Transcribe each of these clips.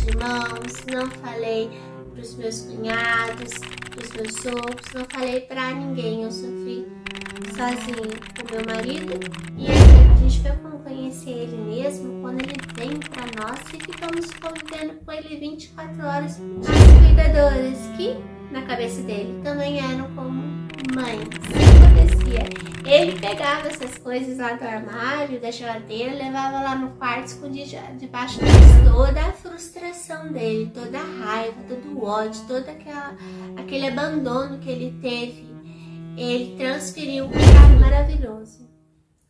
irmãos, não falei pros meus cunhados, pros meus sogros, não falei pra ninguém. Eu sofri sozinha com meu marido e a gente foi conhecer ele mesmo quando ele vem pra nós e ficamos convivendo com ele 24 horas por dia. As cuidadoras que na cabeça dele também eram como mães. O que acontecia? Ele pegava essas coisas lá do armário, da geladeira, levava lá no quarto, escondia debaixo da mesa. Toda a frustração dele, toda a raiva, todo o ódio, todo aquele abandono que ele teve, ele transferiu para um pai maravilhoso.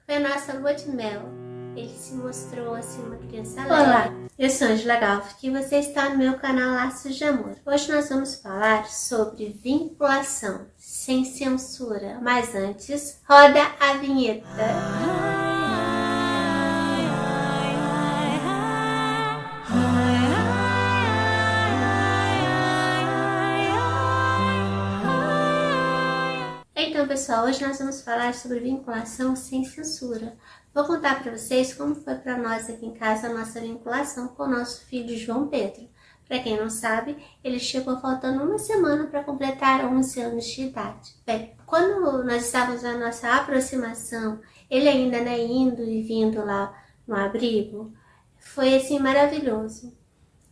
Foi a nossa lua de mel. Ele se mostrou assim uma criança leve. Olá, eu sou Angela Galf e você está no meu canal Laços de Amor. Hoje nós vamos falar sobre vinculação sem censura. Mas antes, roda a vinheta. Então, pessoal, hoje nós vamos falar sobre vinculação sem censura. Vou contar para vocês como foi para nós aqui em casa a nossa vinculação com o nosso filho João Pedro. Para quem não sabe, ele chegou faltando uma semana para completar 11 anos de idade. Bem, quando nós estávamos na nossa aproximação, ele ainda indo e vindo lá no abrigo, foi assim maravilhoso.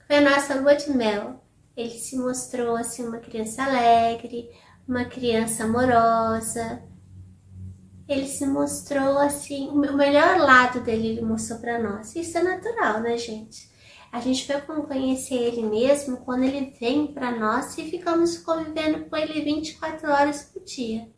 Foi a nossa lua de mel. Ele se mostrou assim uma criança alegre, uma criança amorosa. Ele se mostrou assim, o melhor lado dele ele mostrou para nós. Isso é natural, né, gente? A gente foi conhecer ele mesmo quando ele vem para nós e ficamos convivendo com ele 24 horas por dia.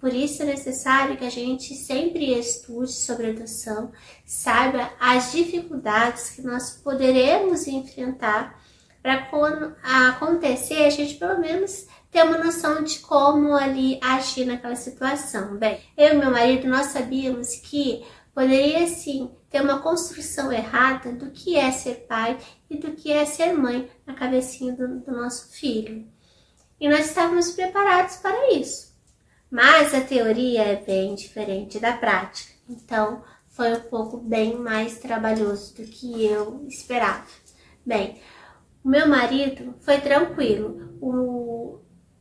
Por isso é necessário que a gente sempre estude sobre adoção, saiba as dificuldades que nós poderemos enfrentar para quando acontecer a gente pelo menos ter uma noção de como ali agir naquela situação. Bem, eu e meu marido, nós sabíamos que poderia sim ter uma construção errada do que é ser pai e do que é ser mãe na cabecinha do nosso filho. E nós estávamos preparados para isso. Mas a teoria é bem diferente da prática. Então, foi um pouco bem mais trabalhoso do que eu esperava. Bem, o meu marido foi tranquilo.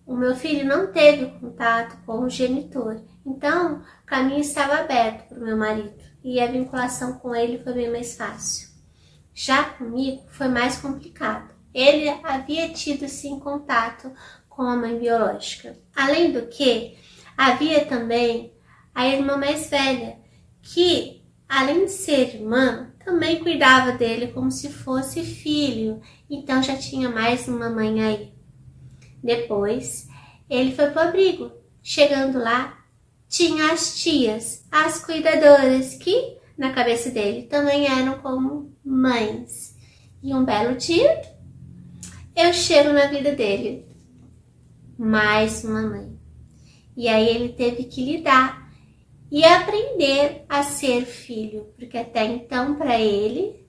O meu filho não teve contato com o genitor, então o caminho estava aberto para o meu marido e a vinculação com ele foi bem mais fácil. Já comigo foi mais complicado. Ele havia tido sim contato com a mãe biológica. Além do que, havia também a irmã mais velha, que além de ser irmã, também cuidava dele como se fosse filho, então já tinha mais uma mãe aí. Depois, ele foi pro abrigo. Chegando lá, tinha as tias, as cuidadoras, que na cabeça dele também eram como mães. E um belo dia, eu chego na vida dele. Mais uma mãe. E aí ele teve que lidar e aprender a ser filho, porque até então, para ele,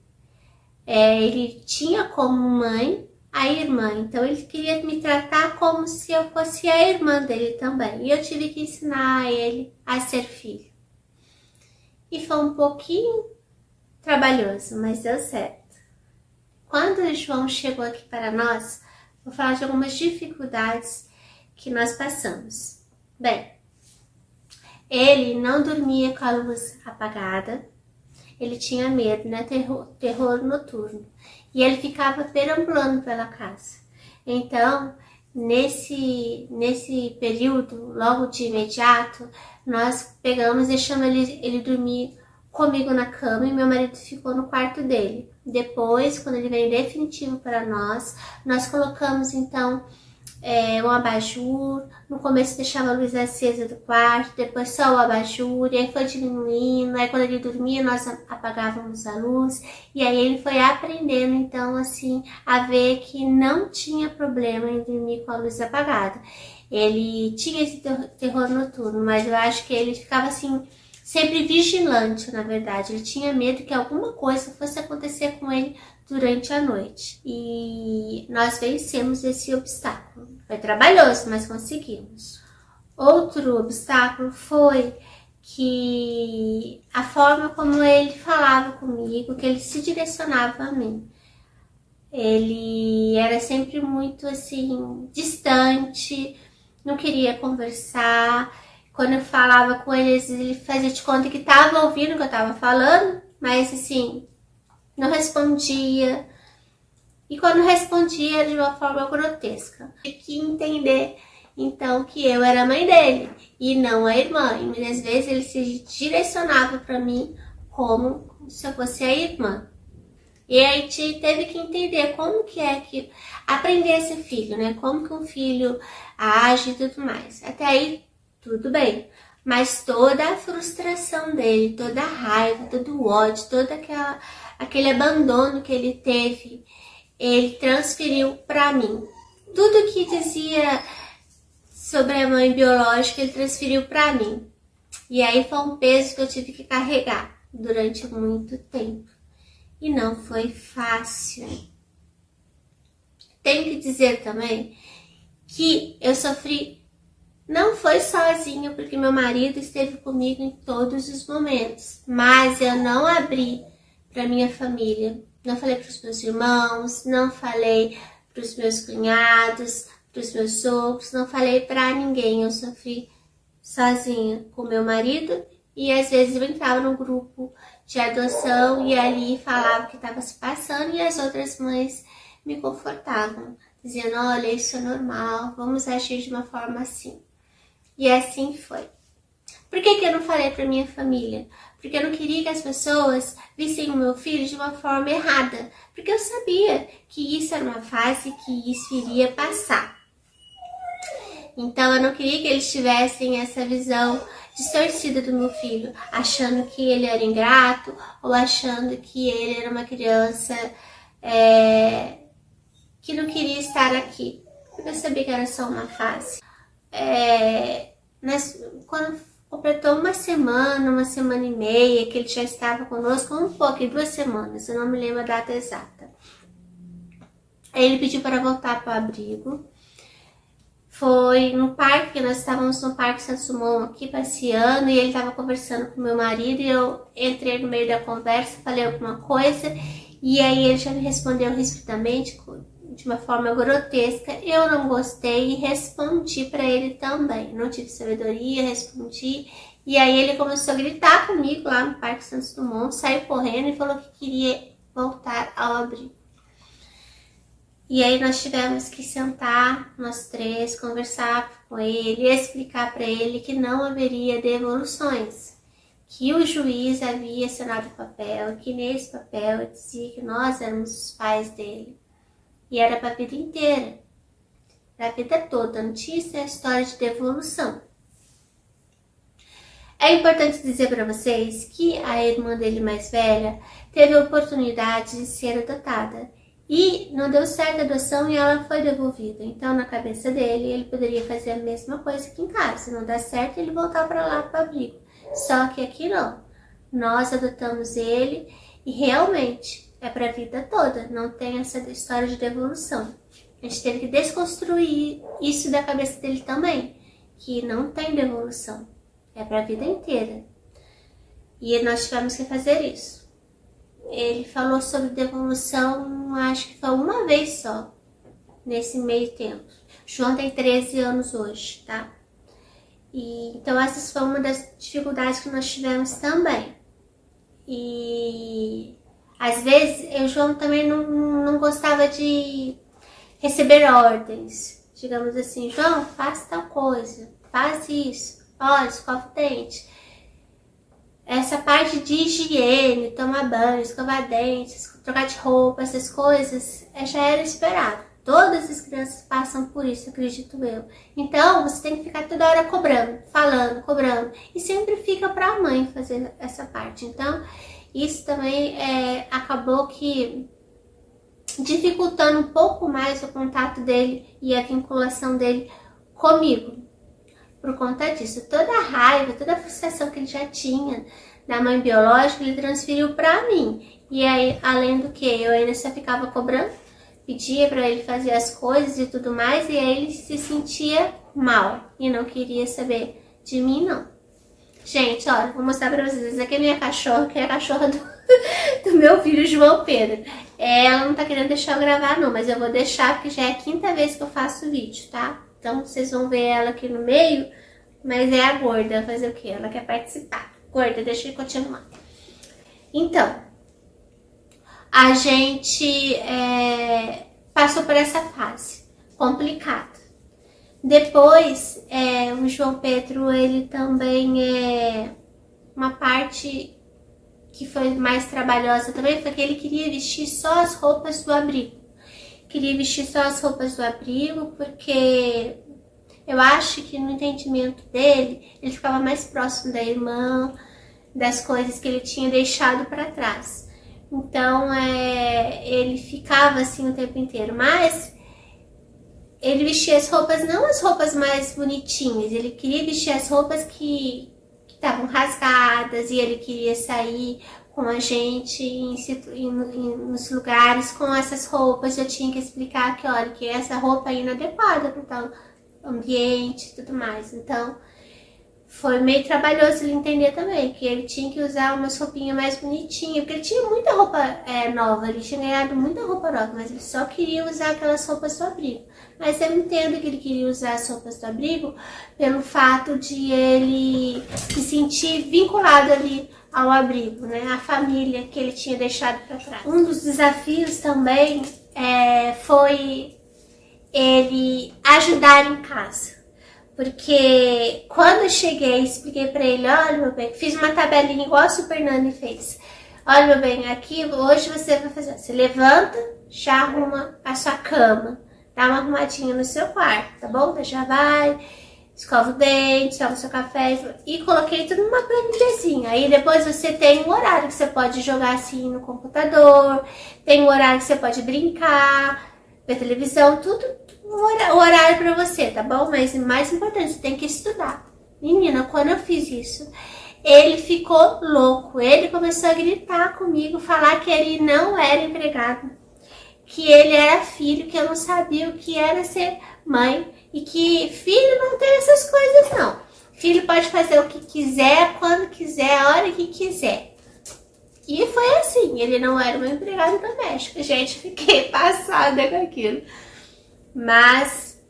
ele tinha como mãe a irmã, então ele queria me tratar como se eu fosse a irmã dele também. E eu tive que ensinar ele a ser filho. E foi um pouquinho trabalhoso, mas deu certo. Quando o João chegou aqui para nós, vou falar de algumas dificuldades que nós passamos. Bem, ele não dormia com a luz apagada. Ele tinha medo, né? Terror noturno. E ele ficava perambulando pela casa. Então, nesse período, logo de imediato, nós pegamos e deixamos ele dormir comigo na cama e meu marido ficou no quarto dele. Depois, quando ele veio definitivo para nós colocamos então um abajur. No começo deixava a luz acesa do quarto, depois só o abajur, e aí foi diminuindo. Aí quando ele dormia nós apagávamos a luz, e aí ele foi aprendendo então assim a ver que não tinha problema em dormir com a luz apagada. Ele tinha esse terror noturno, mas eu acho que ele ficava assim sempre vigilante, na verdade. Ele tinha medo que alguma coisa fosse acontecer com ele durante a noite. E nós vencemos esse obstáculo. Foi trabalhoso, mas conseguimos. Outro obstáculo foi que a forma como ele falava comigo, que ele se direcionava a mim. Ele era sempre muito assim, distante, não queria conversar. Quando eu falava com ele, ele fazia de conta que estava ouvindo o que eu estava falando, mas assim, não respondia. E quando respondia era de uma forma grotesca. Tinha que entender então que eu era a mãe dele e não a irmã. E muitas vezes ele se direcionava para mim como se eu fosse a irmã. E a gente teve que entender como que é que aprender a ser filho, né? Como que um filho age e tudo mais. Até aí, tudo bem. Mas toda a frustração dele, toda a raiva, todo o ódio, todo aquele abandono que ele teve, ele transferiu para mim. Tudo que dizia sobre a mãe biológica, ele transferiu para mim. E aí foi um peso que eu tive que carregar durante muito tempo. E não foi fácil. Tenho que dizer também que eu sofri, não foi sozinha, porque meu marido esteve comigo em todos os momentos. Mas eu não abri para minha família. Não falei para os meus irmãos, não falei para os meus cunhados, para os meus sogros, não falei para ninguém. Eu sofri sozinha com meu marido e às vezes eu entrava no grupo de adoção e ali falava o que estava se passando e as outras mães me confortavam, dizendo, olha, isso é normal, vamos agir de uma forma assim. E assim foi. Por que eu não falei para minha família? Porque eu não queria que as pessoas vissem o meu filho de uma forma errada, porque eu sabia que isso era uma fase, que isso iria passar. Então eu não queria que eles tivessem essa visão distorcida do meu filho, achando que ele era ingrato ou achando que ele era uma criança que não queria estar aqui. Porque eu sabia que era só uma fase. Quando completou uma semana e meia, que ele já estava conosco, um pouco, 2 semanas, eu não me lembro a data exata. Aí ele pediu para voltar para o abrigo. Foi no parque, nós estávamos no Parque Santos Dumont aqui passeando e ele estava conversando com meu marido e eu entrei no meio da conversa, falei alguma coisa e aí ele já me respondeu rispidamente, de uma forma grotesca. Eu não gostei e respondi para ele também. Não tive sabedoria, respondi. E aí ele começou a gritar comigo lá no Parque Santos Dumont, saiu correndo e falou que queria voltar ao abrigo. E aí nós tivemos que sentar, nós três, conversar com ele, explicar para ele que não haveria devoluções, que o juiz havia assinado o papel, que nesse papel dizia que nós éramos os pais dele. E era para a vida inteira, para a vida toda, não tinha essa história de devolução. É importante dizer para vocês que a irmã dele mais velha teve a oportunidade de ser adotada. E não deu certo a adoção e ela foi devolvida. Então, na cabeça dele, ele poderia fazer a mesma coisa aqui em casa. Se não der certo, ele voltar para lá para o abrigo. Só que aqui não. Nós adotamos ele e realmente é para a vida toda. Não tem essa história de devolução. A gente teve que desconstruir isso da cabeça dele também. Que não tem devolução. É para a vida inteira. E nós tivemos que fazer isso. Ele falou sobre devolução, acho que foi uma vez só, nesse meio tempo. João tem 13 anos hoje, tá? E, então essa foi uma das dificuldades que nós tivemos também. E às vezes o João também não gostava de receber ordens. Digamos assim, João, faz tal coisa, faz isso, olha, escova o dente. Essa parte de higiene, tomar banho, escovar dentes, trocar de roupa, essas coisas, já era esperado. Todas as crianças passam por isso, acredito eu. Então, você tem que ficar toda hora cobrando, falando, cobrando. E sempre fica para a mãe fazer essa parte. Então, isso também acabou que dificultando um pouco mais o contato dele e a vinculação dele comigo. Por conta disso, toda a raiva, toda a frustração que ele já tinha da mãe biológica, ele transferiu para mim. E aí, além do que, eu ainda só ficava cobrando, pedia para ele fazer as coisas e tudo mais, e aí ele se sentia mal e não queria saber de mim, não. Gente, olha, vou mostrar para vocês. Essa aqui é a minha cachorra, que é a cachorra do meu filho João Pedro. Ela não tá querendo deixar eu gravar não, mas eu vou deixar porque já é a 5ª vez que eu faço vídeo, tá? Então vocês vão ver ela aqui no meio, mas é a gorda, fazer o quê? Ela quer participar. Gorda, deixa eu continuar. Então, a gente passou por essa fase complicada. Depois, o João Pedro, ele também uma parte que foi mais trabalhosa também, foi que ele queria vestir só as roupas do abrigo. Queria vestir só as roupas do abrigo, porque eu acho que no entendimento dele, ele ficava mais próximo da irmã, das coisas que ele tinha deixado para trás. Então, ele ficava assim o tempo inteiro, mas ele vestia as roupas, não as roupas mais bonitinhas, ele queria vestir as roupas que estavam rasgadas e ele queria sair com a gente nos lugares com essas roupas. Eu tinha que explicar que, olha, que essa roupa é inadequada para tal ambiente e tudo mais. Então, foi meio trabalhoso ele entender também, que ele tinha que usar umas roupinhas mais bonitinhas, porque ele tinha muita roupa nova, ele tinha ganhado muita roupa nova, mas ele só queria usar aquelas roupas do abrigo. Mas eu entendo que ele queria usar as roupas do abrigo pelo fato de ele se sentir vinculado ali ao abrigo, né? A família que ele tinha deixado para trás. Um dos desafios também foi ele ajudar em casa. Porque quando eu cheguei, expliquei pra ele, olha meu bem, fiz uma tabelinha igual a Super Nani fez. Olha meu bem, aqui hoje você vai fazer, você levanta, já arruma a sua cama, dá uma arrumadinha no seu quarto, tá bom? Já vai, escova o dente, toma o seu café e coloquei tudo numa planilhazinha. Aí depois você tem um horário que você pode jogar assim no computador, tem um horário que você pode brincar, ver televisão, tudo o horário pra você, tá bom? Mas o mais importante, você tem que estudar. Menina, quando eu fiz isso, ele ficou louco. Ele começou a gritar comigo, falar que ele não era empregado, que ele era filho, que eu não sabia o que era ser mãe e que filho não tem essas coisas, não. Filho pode fazer o que quiser, quando quiser, a hora que quiser. E foi assim, ele não era um empregado doméstico. Gente, fiquei passada com aquilo. Mas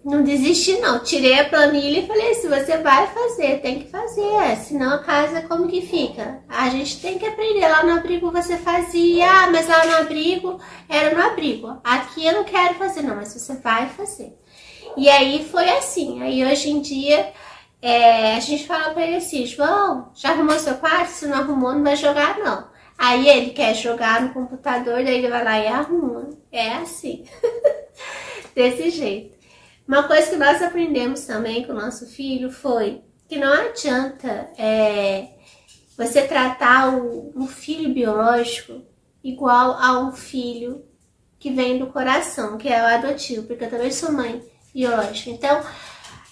não desisti não, tirei a planilha e falei, se você vai fazer, tem que fazer, senão a casa como que fica? A gente tem que aprender, lá no abrigo você fazia, mas lá no abrigo, era no abrigo, aqui eu não quero fazer não, mas você vai fazer. E aí foi assim, aí hoje em dia a gente fala pra ele assim, João, já arrumou seu quarto? Se não arrumou, não vai jogar não. Aí ele quer jogar no computador, daí ele vai lá e arruma, é assim. Desse jeito. Uma coisa que nós aprendemos também com o nosso filho foi que não adianta você tratar um filho biológico igual a um filho que vem do coração, que é o adotivo, porque eu também sou mãe biológica. Então,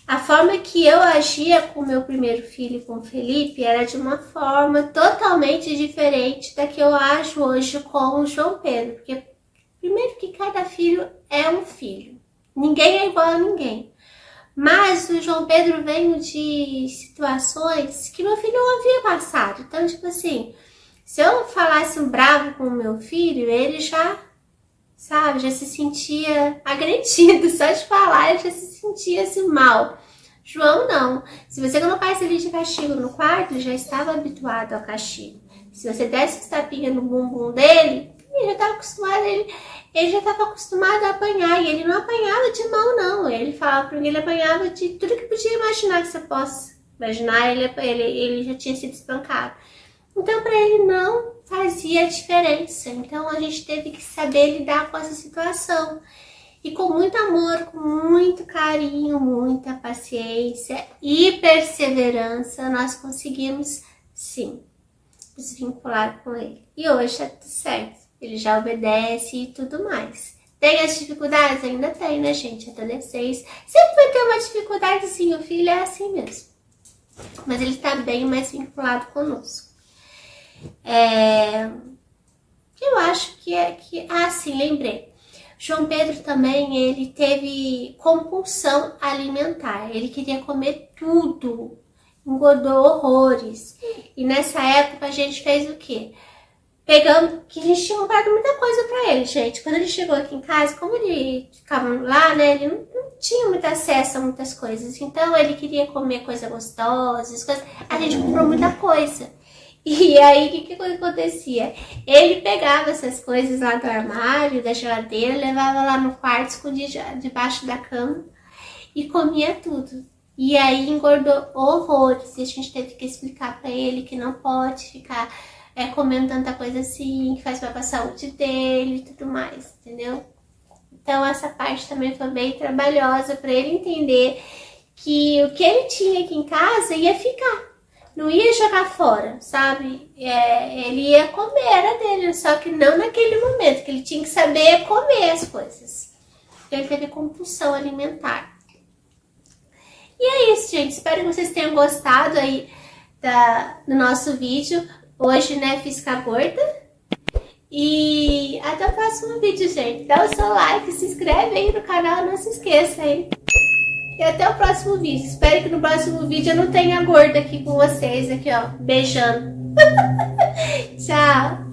a forma que eu agia com o meu primeiro filho, com o Felipe, era de uma forma totalmente diferente da que eu ajo hoje com o João Pedro, porque primeiro que cada filho é um filho. Ninguém é igual a ninguém. Mas o João Pedro veio de situações que meu filho não havia passado. Então, tipo assim, se eu falasse um bravo com o meu filho, ele já, sabe, já se sentia agredido. Só de falar, ele já se sentia assim mal. João não. Se você colocasse ele de castigo no quarto, ele já estava habituado ao castigo. Se você desse um tapinha no bumbum dele, ele já estava acostumado, ele já estava acostumado a apanhar, e ele não apanhava de mão não, ele falava para mim, ele apanhava de tudo que podia imaginar que você possa imaginar, ele já tinha sido espancado. Então para ele não fazia diferença, então a gente teve que saber lidar com essa situação. E com muito amor, com muito carinho, muita paciência e perseverança, nós conseguimos sim desvincular com ele. E hoje tá tudo certo. Ele já obedece e tudo mais. Tem as dificuldades? Ainda tem, né, gente? Adolescência. Sempre vai ter uma dificuldade, sim. O filho é assim mesmo. Mas ele tá bem mais vinculado conosco. Eu acho que Ah, sim, lembrei. João Pedro também, ele teve compulsão alimentar. Ele queria comer tudo. Engordou horrores. E nessa época a gente fez o quê? pegamos, que a gente tinha comprado muita coisa pra ele, gente. Quando ele chegou aqui em casa, como ele ficava lá, né, ele não tinha muito acesso a muitas coisas. Então, ele queria comer coisa gostosa, as coisas. A gente comprou muita coisa. E aí, o que acontecia? Ele pegava essas coisas lá do armário, da geladeira, levava lá no quarto, escondia debaixo da cama e comia tudo. E aí engordou horrores. E a gente teve que explicar pra ele que não pode ficar comendo tanta coisa assim, que faz mal pra saúde dele e tudo mais, entendeu? Então essa parte também foi bem trabalhosa pra ele entender que o que ele tinha aqui em casa ia ficar. Não ia jogar fora, sabe? Ele ia comer, era dele, só que não naquele momento, que ele tinha que saber comer as coisas. Então ele teve compulsão alimentar. E é isso, gente. Espero que vocês tenham gostado aí do nosso vídeo. Hoje, né, fiz com a gorda. E até o próximo vídeo, gente. Dá o seu like, se inscreve aí no canal, não se esqueça, hein? E até o próximo vídeo. Espero que no próximo vídeo eu não tenha gorda aqui com vocês, aqui, ó, beijando. Tchau!